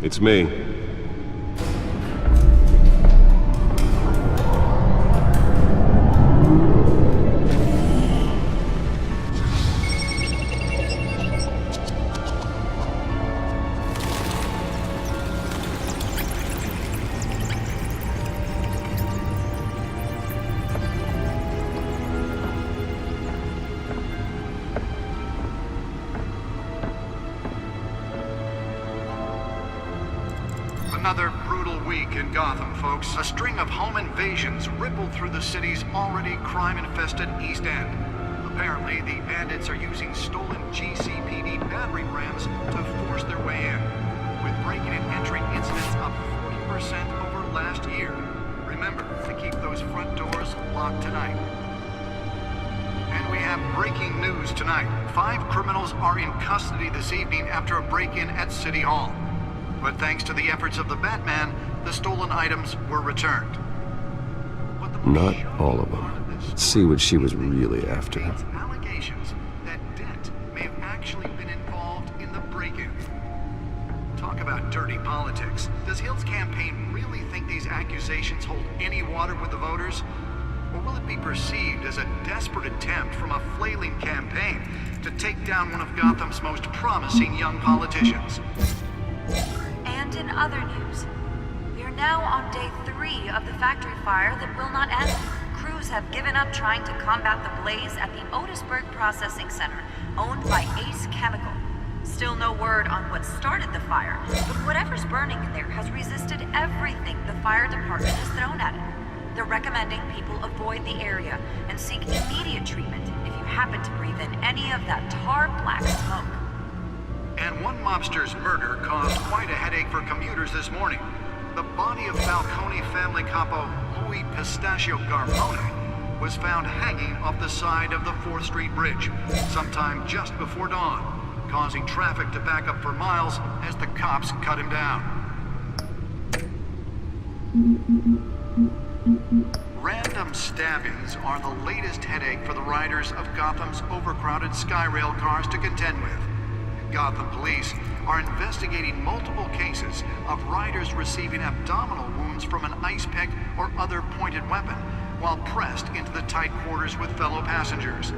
It's me. Another brutal week in Gotham, folks. A string of home invasions rippled through the city's already crime-infested East End. Apparently, the bandits are using stolen GCPD battering rams to force their way in, with breaking and entering incidents up 40% over last year. Remember to keep those front doors locked tonight. And we have breaking news tonight. 5 criminals are in custody this evening after a break-in at City Hall. But thanks to the efforts of the Batman, the stolen items were returned. Not all of them. Let's see what she was really after. Allegations that Dent may have actually been involved in the break-in. Talk about dirty politics. Does Hill's campaign really think these accusations hold any water with the voters? Or will it be perceived as a desperate attempt from a flailing campaign to take down one of Gotham's most promising young politicians? And in other news, we are now on day 3 of the factory fire that will not end. Crews have given up trying to combat the blaze at the Otisburg Processing Center, owned by Ace Chemical. Still no word on what started the fire, but whatever's burning in there has resisted everything the fire department has thrown at it. They're recommending people avoid the area and seek immediate treatment if you happen to breathe in any of that tar black smoke. And one mobster's murder caused quite a headache for commuters this morning. The body of Falcone family capo Louis Pistachio Garmone was found hanging off the side of the 4th Street Bridge sometime just before dawn, causing traffic to back up for miles as the cops cut him down. Random stabbings are the latest headache for the riders of Gotham's overcrowded Skyrail cars to contend with. Gotham police are investigating multiple cases of riders receiving abdominal wounds from an ice pick or other pointed weapon while pressed into the tight quarters with fellow passengers.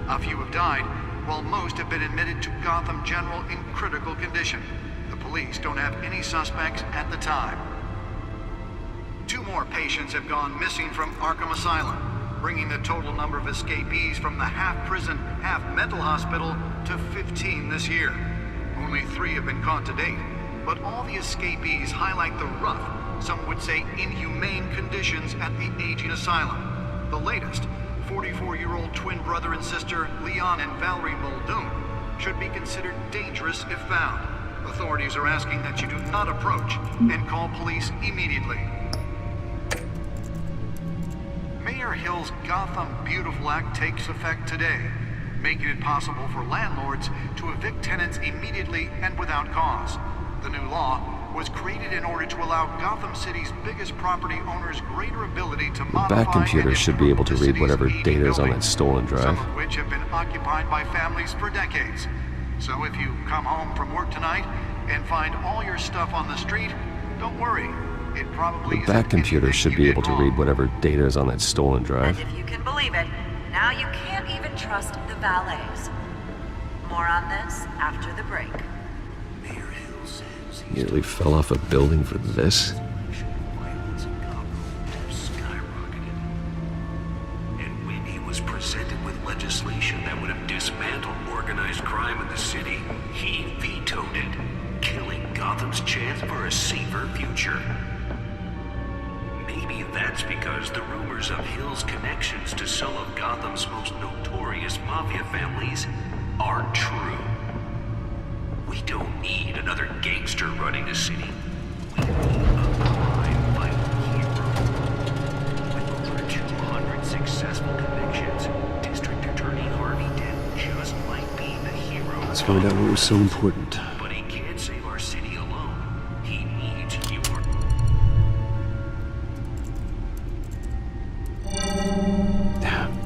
A few have died, while most have been admitted to Gotham General in critical condition. The police don't have any suspects at the time. 2 more patients have gone missing from Arkham Asylum, bringing the total number of escapees from the half-prison, half-mental hospital to 15 this year. Only 3 have been caught to date, but all the escapees highlight the rough, some would say inhumane conditions at the aging asylum. The latest, 44-year-old twin brother and sister Leon and Valerie Muldoon, should be considered dangerous if found. Authorities are asking that you do not approach and call police immediately. Mayor Hill's Gotham Beautiful Act takes effect today, making it possible for landlords to evict tenants immediately and without cause. The new law was created in order to allow Gotham City's biggest property owners greater ability to modify Bat computer should be able to read whatever data is on that stolen drive. Some of which have been occupied by families for decades. So if you come home from work tonight and find all your stuff on the street, don't worry. It probably The Bat computer should be able to read whatever data is on that stolen drive. And if you can believe it, now you can't even trust the valets. More on this after the break. Mayor Hill says Nearly fell off a building for this. violence in Gotham have skyrocketed. And when he was presented with legislation that would have dismantled organized crime in the city, he vetoed it, killing Gotham's chance for a safer future. Maybe that's because the rumors of Hill's connections to some of Gotham's most notorious mafia families aren't true. We don't need another gangster running the city. We need a crime-fighting hero. With over 200 successful convictions, District Attorney Harvey Dent just might be the hero. Let's find out what was so important. But he can't save our city alone. He needs your...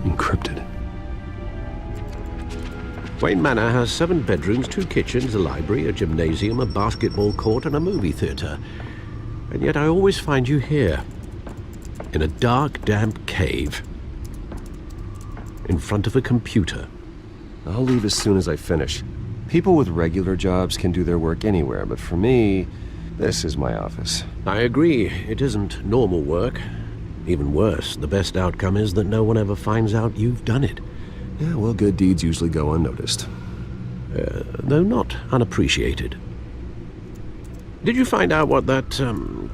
Encrypted. Wayne Manor has 7 bedrooms, 2 kitchens, a library, a gymnasium, a basketball court, and a movie theater. And yet I always find you here, in a dark, damp cave, in front of a computer. I'll leave as soon as I finish. People with regular jobs can do their work anywhere, but for me, this is my office. I agree, it isn't normal work. Even worse, the best outcome is that no one ever finds out you've done it. Yeah, well, good deeds usually go unnoticed. Though not unappreciated. Did you find out what that,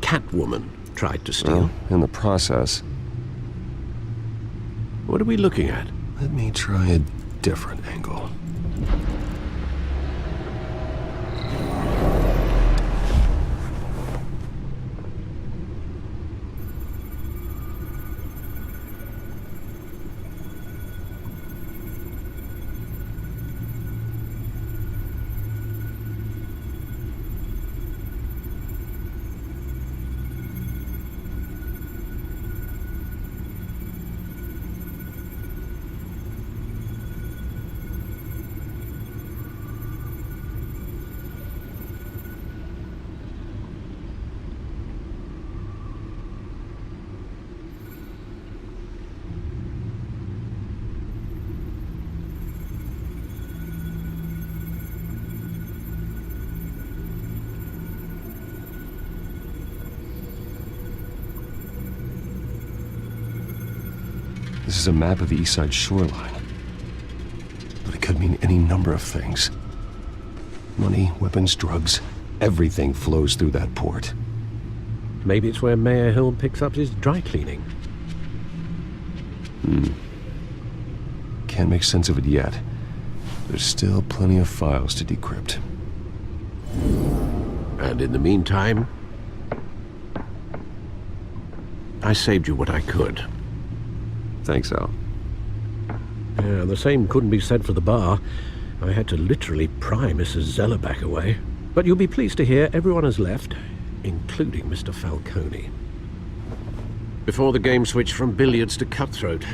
Catwoman tried to steal? Well, in the process. What are we looking at? Let me try a different angle. This is a map of the East Side shoreline. But it could mean any number of things. Money, weapons, drugs, everything flows through that port. Maybe it's where Mayor Hill picks up his dry cleaning. Can't make sense of it yet. There's still plenty of files to decrypt. And in the meantime, I saved you what I could. Thanks, Al. Yeah, the same couldn't be said for the bar. I had to literally pry Mrs. Zellerback away. But you'll be pleased to hear everyone has left, including Mr. Falcone. Before the game switched from billiards to cutthroat.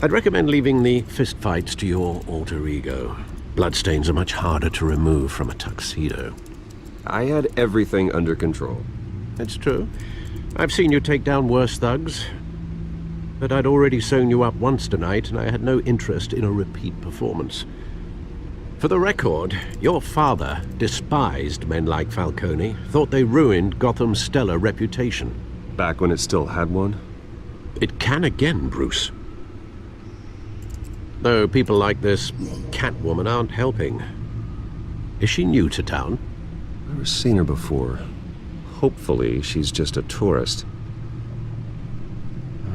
I'd recommend leaving the fistfights to your alter ego. Bloodstains are much harder to remove from a tuxedo. I had everything under control. It's true. I've seen you take down worse thugs. But I'd already sewn you up once tonight, and I had no interest in a repeat performance. For the record, your father despised men like Falcone, thought they ruined Gotham's stellar reputation. Back when it still had one? It can again, Bruce. Though people like this Catwoman aren't helping. Is she new to town? Never seen her before. Hopefully, she's just a tourist.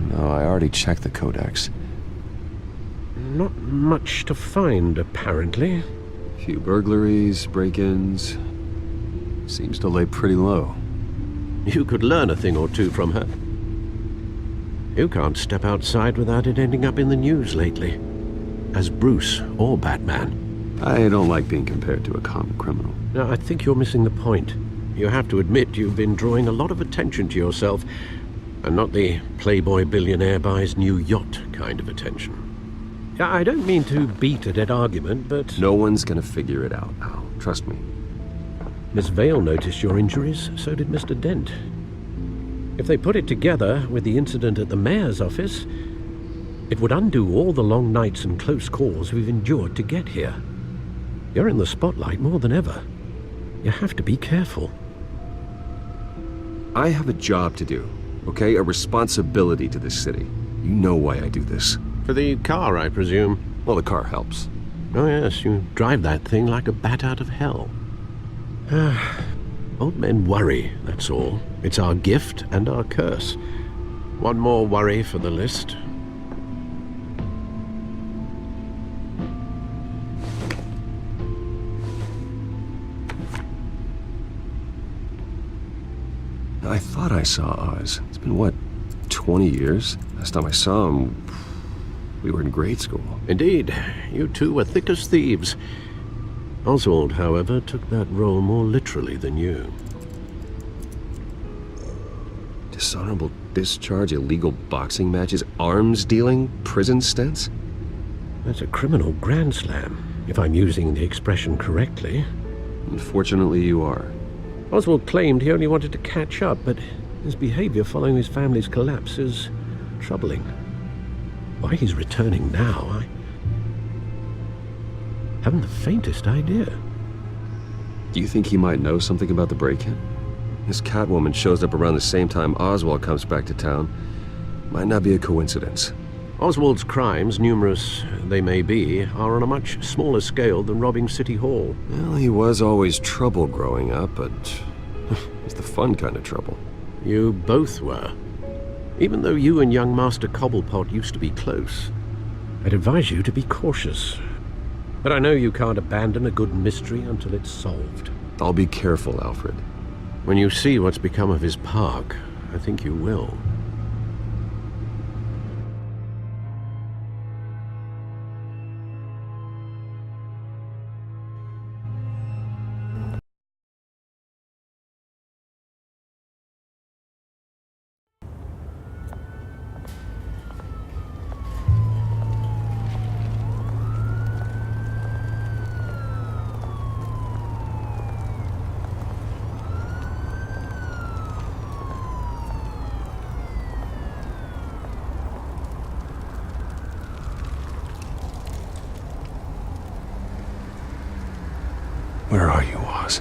No, I already checked the codex. Not much to find, apparently. Few burglaries, break-ins. Seems to lay pretty low. You could learn a thing or two from her. You can't step outside without it ending up in the news lately. As Bruce or Batman. I don't like being compared to a common criminal. Now, I think you're missing the point. You have to admit you've been drawing a lot of attention to yourself, and not the playboy billionaire buys new yacht kind of attention. I don't mean to beat a dead argument, but... No one's gonna figure it out, Al. Trust me. Miss Vale noticed your injuries, so did Mr. Dent. If they put it together with the incident at the mayor's office, it would undo all the long nights and close calls we've endured to get here. You're in the spotlight more than ever. You have to be careful. I have a job to do, okay? A responsibility to this city. You know why I do this. For the car, I presume. Well, the car helps. Oh yes, you drive that thing like a bat out of hell. Old men worry, that's all. It's our gift and our curse. One more worry for the list. I thought I saw Oz. It's been, what, 20 years? Last time I saw him, we were in grade school. Indeed. You two were thick as thieves. Oswald, however, took that role more literally than you. Dishonorable discharge, illegal boxing matches, arms dealing, prison stints? That's a criminal grand slam, if I'm using the expression correctly. Unfortunately, you are. Oswald claimed he only wanted to catch up, but his behavior following his family's collapse is troubling. Why he's returning now, I haven't the faintest idea. Do you think he might know something about the break-in? This Catwoman shows up around the same time Oswald comes back to town. Might not be a coincidence. Oswald's crimes, numerous they may be, are on a much smaller scale than robbing City Hall. Well, he was always trouble growing up, but it's the fun kind of trouble. You both were. Even though you and young Master Cobblepot used to be close, I'd advise you to be cautious. But I know you can't abandon a good mystery until it's solved. I'll be careful, Alfred. When you see what's become of his park, I think you will. Where are you, Oz?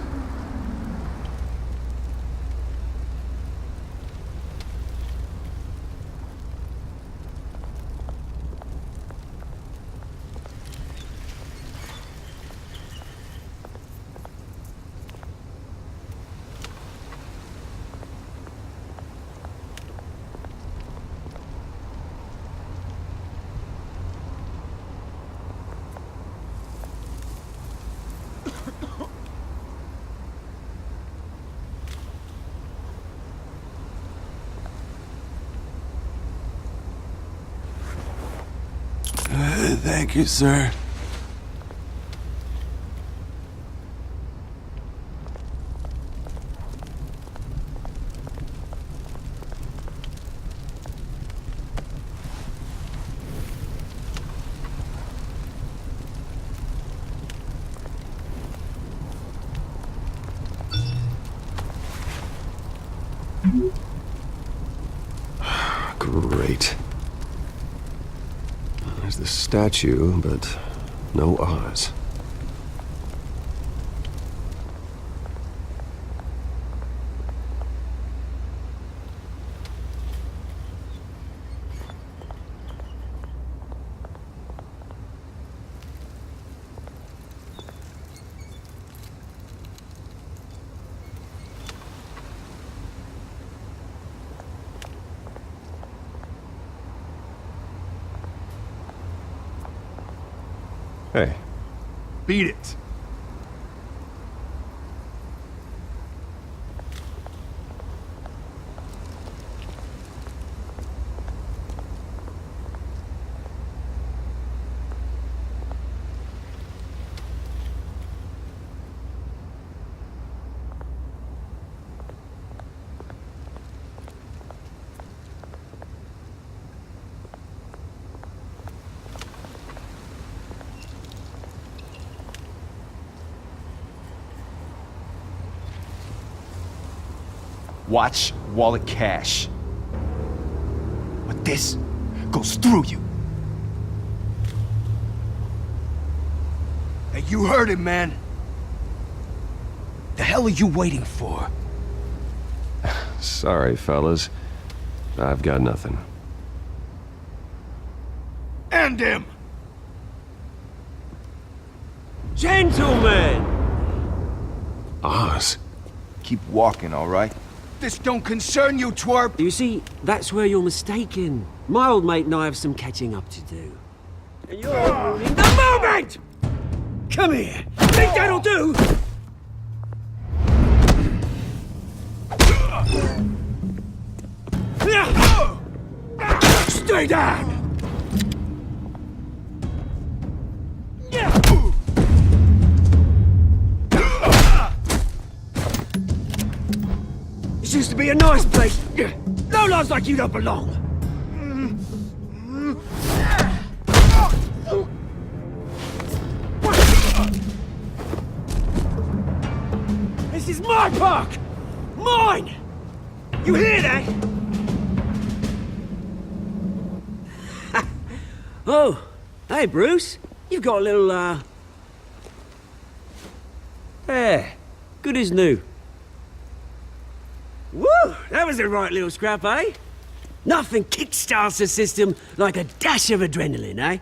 Thank you, sir. Great. There's the statue, but no Oz. Hey. Beat it. Watch wallet cash. But this goes through you. Hey, you heard him, man. The hell are you waiting for? Sorry, fellas. I've got nothing. End him! Gentlemen! Oz? Keep walking, all right? This don't concern you, twerp! You see, that's where you're mistaken. My old mate and I have some catching up to do. And you're ruining the moment! Come here! Think that'll do? Stay down! This used to be a nice place. No lives like you don't belong. is my park! Mine! You hear that? Oh, hey, Bruce. You've got a little, There. Good as new. Woo! That was a right little scrap, eh? Nothing kickstarts the system like a dash of adrenaline, eh?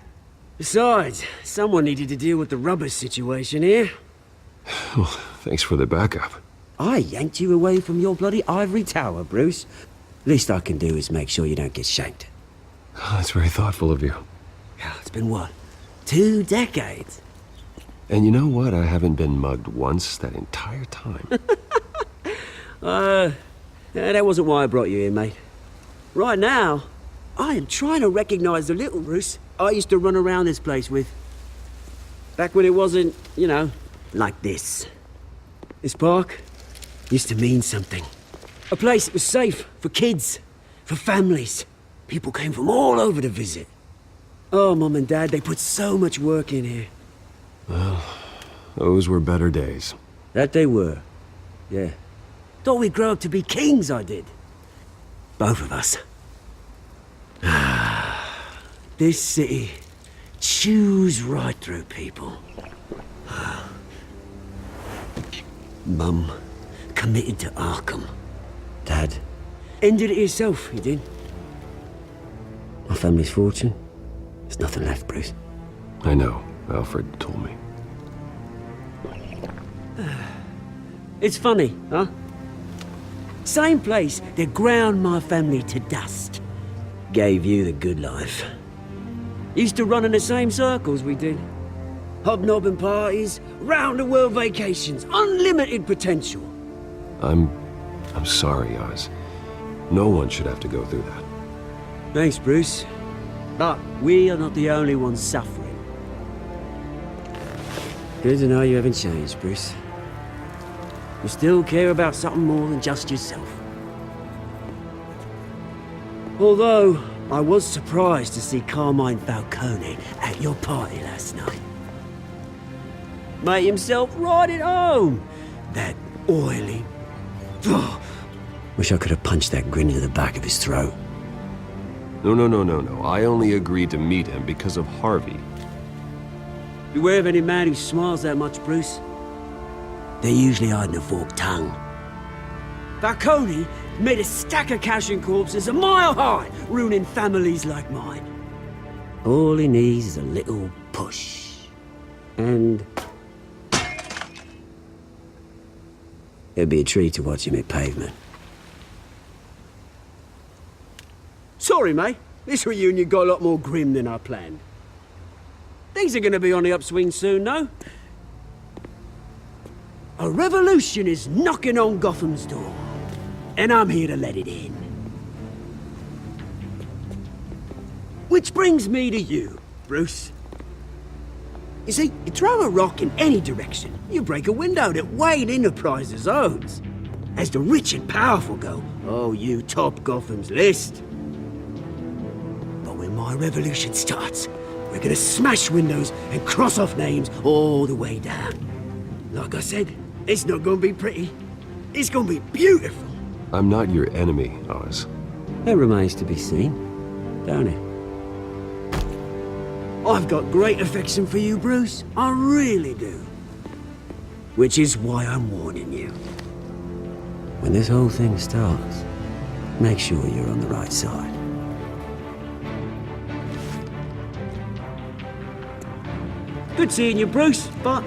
Besides, someone needed to deal with the rubber situation here. Well, thanks for the backup. I yanked you away from your bloody ivory tower, Bruce. Least I can do is make sure you don't get shanked. Oh, that's very thoughtful of you. It's been what? 2 decades? And you know what? I haven't been mugged once that entire time. That wasn't why I brought you here, mate. Right now, I am trying to recognize the little Bruce I used to run around this place with. Back when it wasn't, you know, like this. This park used to mean something. A place that was safe for kids, for families. People came from all over to visit. Oh, Mum and Dad, they put so much work in here. Well, those were better days. That they were. Yeah. Thought we'd grow up to be kings, I did. Both of us. This city chews right through people. Mum committed to Arkham. Dad ended it himself, he did. My family's fortune, there's nothing left, Bruce. I know. Alfred told me. It's funny, huh? Same place that ground my family to dust. Gave you the good life. Used to run in the same circles we did. Hobnobbing parties, round-the-world vacations, unlimited potential. I'm sorry, Oz. No one should have to go through that. Thanks, Bruce. But we are not the only ones suffering. Good to know you haven't changed, Bruce. You still care about something more than just yourself. Although, I was surprised to see Carmine Falcone at your party last night. Made himself right at home. That oily... Oh, wish I could have punched that grin into the back of his throat. No. I only agreed to meet him because of Harvey. Beware of any man who smiles that much, Bruce. They're usually hiding a forked tongue. Falcone made a stack of cash and corpses a mile high, ruining families like mine. All he needs is a little push. And... it'd be a treat to watch him hit pavement. Sorry, mate. This reunion got a lot more grim than I planned. Things are gonna be on the upswing soon, no? A revolution is knocking on Gotham's door. And I'm here to let it in. Which brings me to you, Bruce. You see, you throw a rock in any direction, you break a window that Wayne Enterprises owns. As the rich and powerful go, oh, you top Gotham's list. But when my revolution starts, we're gonna smash windows and cross off names all the way down. Like I said, it's not gonna be pretty. It's gonna be beautiful. I'm not your enemy, Oz. That remains to be seen, don't it? I've got great affection for you, Bruce. I really do. Which is why I'm warning you. When this whole thing starts, make sure you're on the right side. Good seeing you, Bruce, but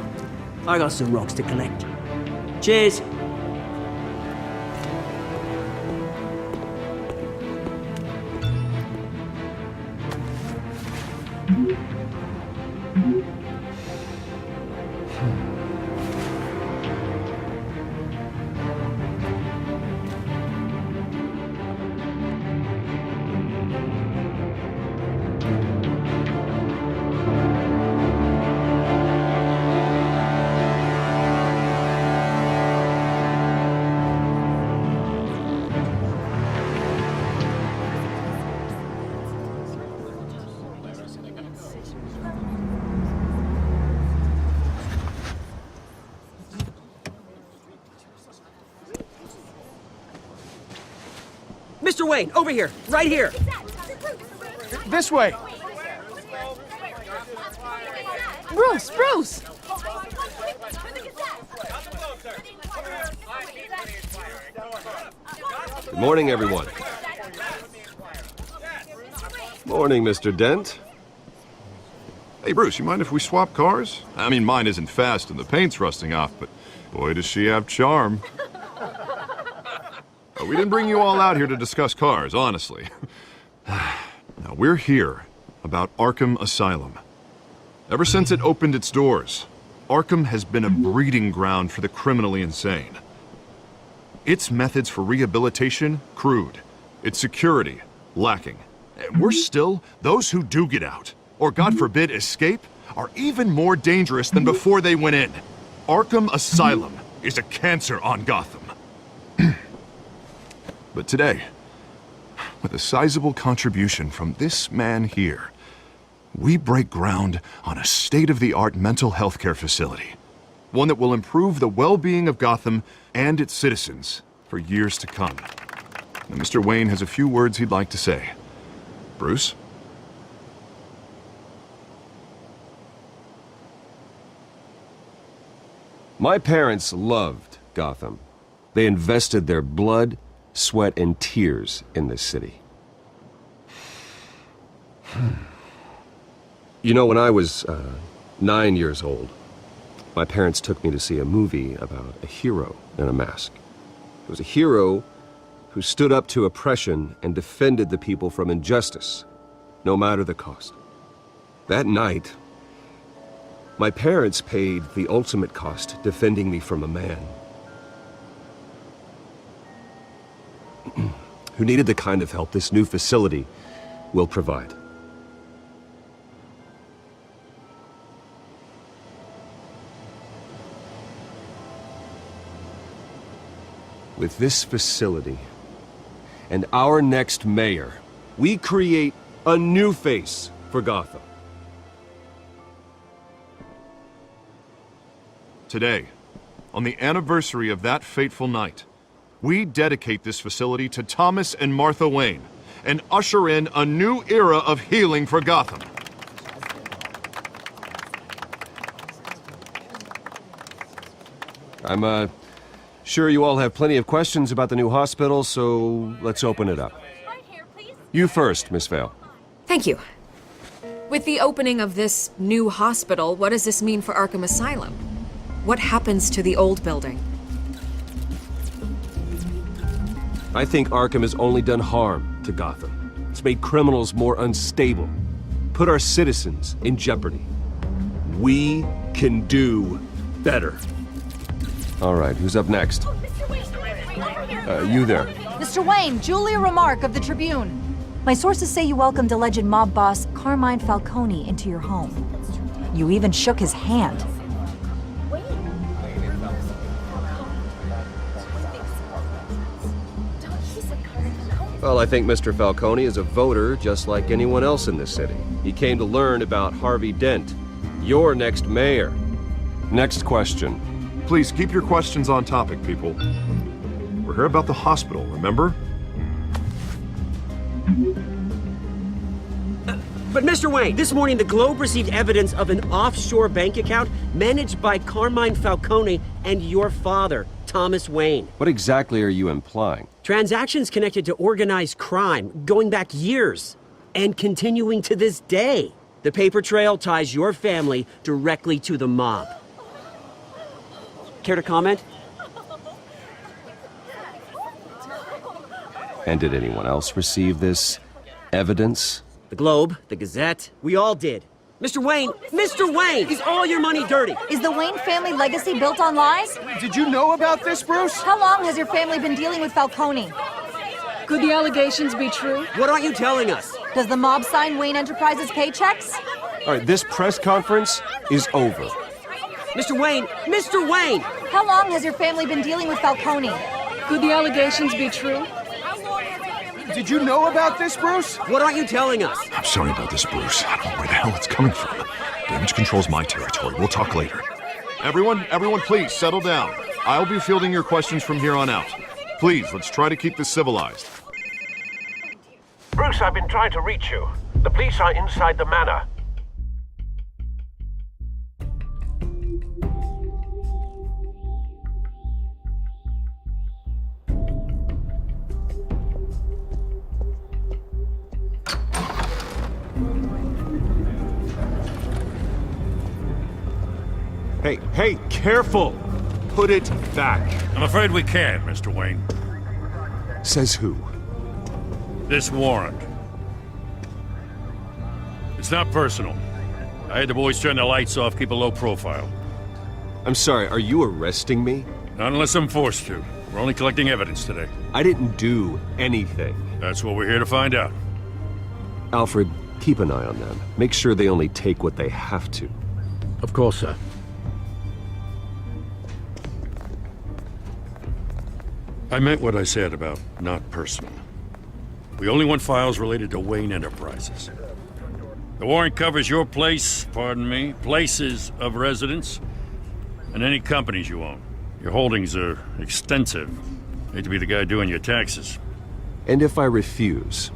I got some rocks to collect. Cheers. Mr. Wayne, over here, right here. This way. Bruce! Good morning, everyone. Morning, Mr. Dent. Hey, Bruce, you mind if we swap cars? I mean, mine isn't fast and the paint's rusting off, but boy, does she have charm. We didn't bring you all out here to discuss cars, honestly. Now, we're here about Arkham Asylum. Ever since it opened its doors, Arkham has been a breeding ground for the criminally insane. Its methods for rehabilitation, crude. Its security, lacking. And worse still, those who do get out, or God forbid escape, are even more dangerous than before they went in. Arkham Asylum is a cancer on Gotham. But today, with a sizable contribution from this man here, we break ground on a state-of-the-art mental health care facility. One that will improve the well-being of Gotham and its citizens for years to come. Now, Mr. Wayne has a few words he'd like to say. Bruce? My parents loved Gotham. They invested their blood, sweat, and tears in this city. You know, when I was 9 years old, my parents took me to see a movie about a hero in a mask. It was a hero who stood up to oppression and defended the people from injustice, no matter the cost. That night, my parents paid the ultimate cost defending me from a man who needed the kind of help this new facility will provide. With this facility and our next mayor, we create a new face for Gotham. Today, on the anniversary of that fateful night, we dedicate this facility to Thomas and Martha Wayne and usher in a new era of healing for Gotham. I'm sure you all have plenty of questions about the new hospital, so let's open it up. You first, Miss Vale. Thank you. With the opening of this new hospital, what does this mean for Arkham Asylum? What happens to the old building? I think Arkham has only done harm to Gotham. It's made criminals more unstable, put our citizens in jeopardy. We can do better. All right, who's up next? You there. Mr. Wayne, Julia Remark of the Tribune. My sources say you welcomed alleged mob boss Carmine Falcone into your home. You even shook his hand. Well, I think Mr. Falcone is a voter just like anyone else in this city. He came to learn about Harvey Dent, your next mayor. Next question. Please keep your questions on topic, people. We're here about the hospital, remember? But Mr. Wayne, this morning the Globe received evidence of an offshore bank account managed by Carmine Falcone and your father, Thomas Wayne. What exactly are you implying? Transactions connected to organized crime going back years and continuing to this day. The paper trail ties your family directly to the mob. Care to comment? And did anyone else receive this evidence? The Globe, the Gazette, we all did. Mr. Wayne, is all your money dirty? Is the Wayne family legacy built on lies? Did you know about this, Bruce? How long has your family been dealing with Falcone? Could the allegations be true? What aren't you telling us? Does the mob sign Wayne Enterprises paychecks? All right, this press conference is over. Mr. Wayne! How long has your family been dealing with Falcone? Could the allegations be true? Did you know about this, Bruce? What aren't you telling us? I'm sorry about this, Bruce. I don't know where the hell it's coming from. Damage control's my territory. We'll talk later. Everyone, please settle down. I'll be fielding your questions from here on out. Please, let's try to keep this civilized. Bruce, I've been trying to reach you. The police are inside the manor. Hey, careful! Put it back. I'm afraid we can't, Mr. Wayne. Says who? This warrant. It's not personal. I had the boys turn the lights off, keep a low profile. I'm sorry, are you arresting me? Not unless I'm forced to. We're only collecting evidence today. I didn't do anything. That's what we're here to find out. Alfred, keep an eye on them. Make sure they only take what they have to. Of course, sir. I meant what I said about not personal. We only want files related to Wayne Enterprises. The warrant covers your place, pardon me, places of residence, and any companies you own. Your holdings are extensive. Hate to be the guy doing your taxes. And if I refuse?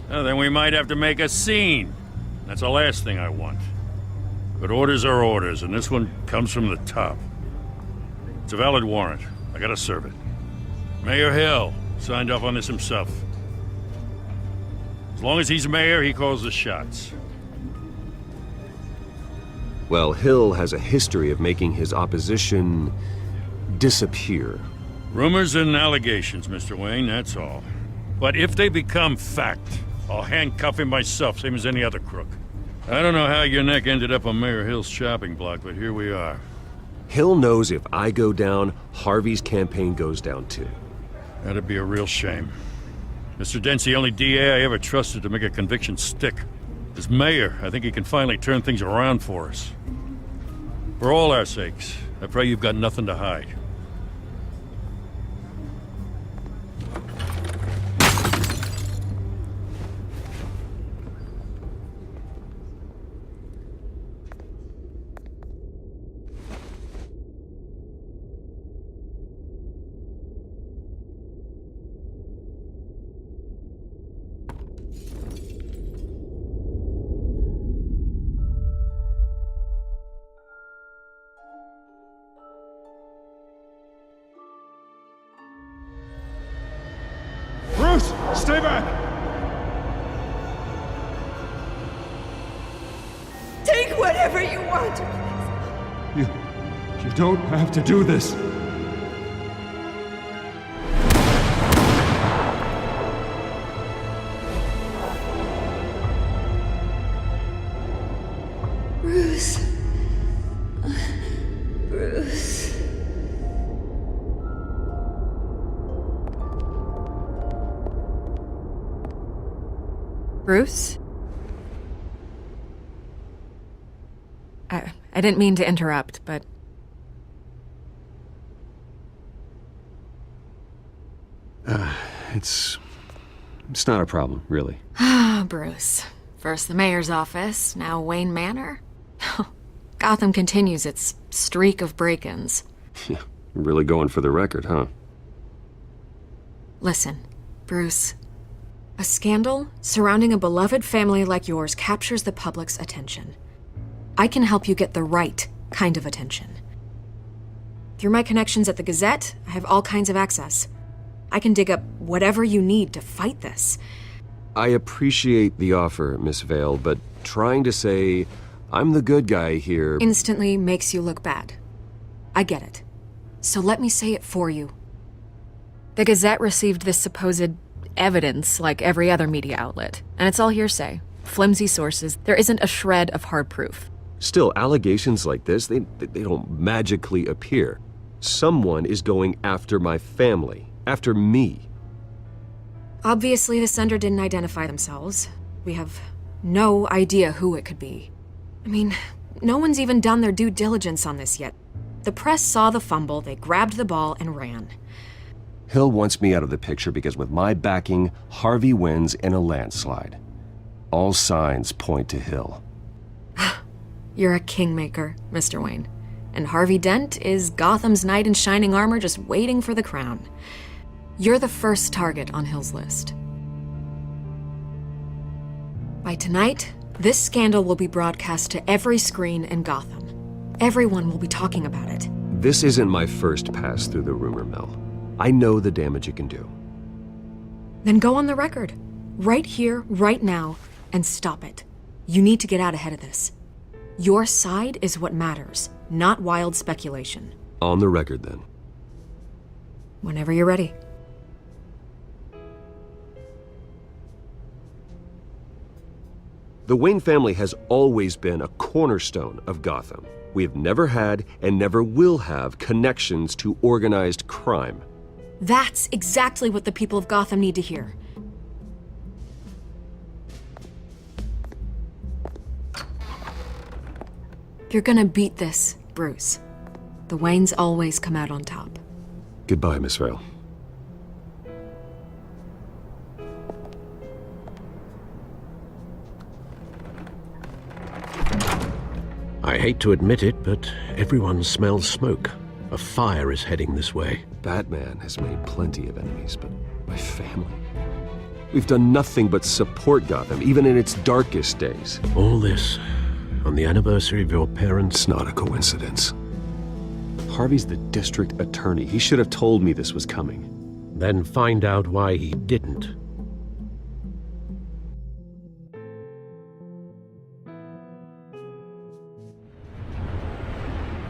Well, then we might have to make a scene. That's the last thing I want. But orders are orders, and this one comes from the top. It's a valid warrant. I gotta serve it. Mayor Hill signed off on this himself. As long as he's mayor, he calls the shots. Well, Hill has a history of making his opposition disappear. Rumors and allegations, Mr. Wayne, that's all. But if they become fact, I'll handcuff him myself, same as any other crook. I don't know how your neck ended up on Mayor Hill's shopping block, but here we are. Hill knows if I go down, Harvey's campaign goes down too. That'd be a real shame. Mr. Dent's the only DA I ever trusted to make a conviction stick. As mayor, I think he can finally turn things around for us. For all our sakes, I pray you've got nothing to hide. Bruce, stay back! Take whatever you want. You don't have to do this. Bruce. Bruce. Bruce? I didn't mean to interrupt, but... It's not a problem, really. Ah, Bruce. First the mayor's office, now Wayne Manor. Gotham continues its streak of break-ins. Yeah, really going for the record, huh? Listen, Bruce. A scandal surrounding a beloved family like yours captures the public's attention. I can help you get the right kind of attention. Through my connections at the Gazette, I have all kinds of access. I can dig up whatever you need to fight this. I appreciate the offer, Miss Vale, but trying to say I'm the good guy here... instantly makes you look bad. I get it. So let me say it for you. The Gazette received this supposed evidence like every other media outlet, and it's all hearsay. Flimsy sources. There isn't a shred of hard proof. Still, allegations like this, they don't magically appear. Someone is going after my family, after me. Obviously, the sender didn't identify themselves. We have no idea who it could be. I mean, no one's even done their due diligence on this yet. The press saw the fumble, they grabbed the ball and ran. Hill wants me out of the picture because with my backing, Harvey wins in a landslide. All signs point to Hill. You're a kingmaker, Mr. Wayne. And Harvey Dent is Gotham's knight in shining armor just waiting for the crown. You're the first target on Hill's list. By tonight, this scandal will be broadcast to every screen in Gotham. Everyone will be talking about it. This isn't my first pass through the rumor mill. I know the damage it can do. Then go on the record. Right here, right now, and stop it. You need to get out ahead of this. Your side is what matters, not wild speculation. On the record, then. Whenever you're ready. The Wayne family has always been a cornerstone of Gotham. We have never had and never will have connections to organized crime. That's exactly what the people of Gotham need to hear. You're gonna beat this, Bruce. The Waynes always come out on top. Goodbye, Miss Vale. I hate to admit it, but everyone smells smoke. A fire is heading this way. Batman has made plenty of enemies, but my family? We've done nothing but support Gotham, even in its darkest days. All this on the anniversary of your parents'... It's not a coincidence. Harvey's the district attorney. He should have told me this was coming. Then find out why he didn't.